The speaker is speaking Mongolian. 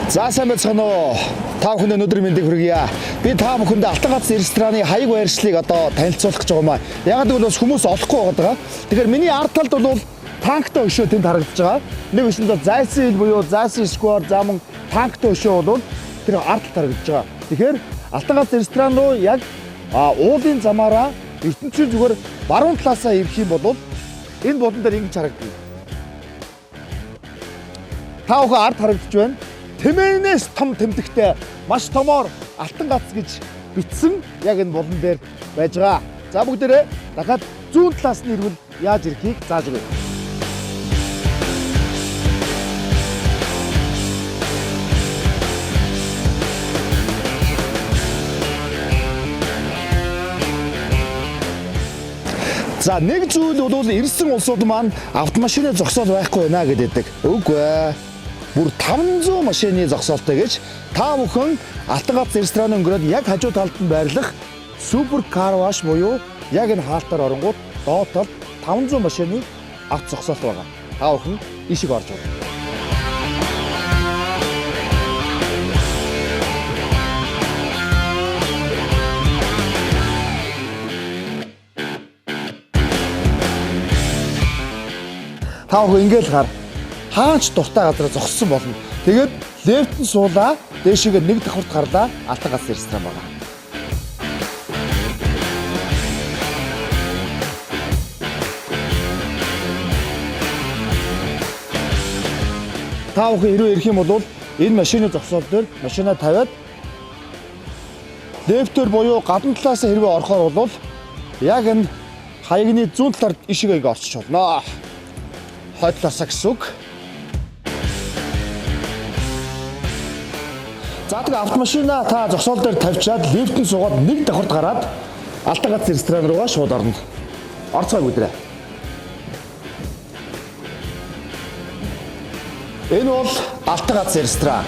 За сайн байцгаана уу. Та бүхэнд өнөөдөр мэндийг хүргье. Би та бүхэнд Алтан гац рестораны хаяг байршлыг одоо танилцуулах гэж байгаа юм аа. Яг гэвэл бас хүмүүс олохгүй байгаа. Тэгэхээр миний ард талд бол танктай өшөө тэнд харагдаж байгаа. Нэг өшөндөө зайсан хил буюу зайсан сквер замун танктай өшөө бол тэр ард талд харагдаж байгаа. Тэгэхээр Алтан гац ресторан руу яг уулын замаараа ертөнцийн зүгээр баруун талаасаа ирэх юм бол энэ болон дээр ингэж харагдана. Та бүхэн ард харагдаж байна. Тэмээнээс том тэмдэгтэй маш томоор Алтан гац гэж бичсэн яг энэ болон дээр байж байгаа. За бүгдээрээ дахиад зүүн талаас нь ирвэл яаж ирэхийг зааж өгье. За нэг зүйл бол ирсэн улсууд маань автомашины зогсоол байхгүй байна гэдэг. Үгүй ээ. Бүр 500 машины зогсоолтой гэж та бүхэн Алтан гац рестораны өнгөрөөд яг хажуу талд нь байрлах супер кар ваш буюу яг энэ хаалтаар оронгууд доод талд 500 машины авто зогсоолт байгаа. Та бүхэн ишиг орж байна. Та бүхэн ингээл хар хаач дуртай газараа зогссон болно. Тэгээд лефт нь суулаа, дээшээгээ нэг давхарт гарлаа, Алтан гац ресторан байна. Та бүхэн хэрвээ ирэх юм бол энэ машины зогсоол дээр машинаа тавиад лефтээр буюу гадна талаас хэрвээ орохоор бол яг энэ хаягны зүүн талаар ишигээ ингэ орчих болно. Хойд талаасаа гэсэн үг. За тэгээ автомашина та зогсоол дээр тавьчаад лифтэн суугаад нэг давхарт гараад Алтан гац ресторан руугаа шууд орно. Орцгой бүдрээ. Энэ бол Алтан гац ресторан.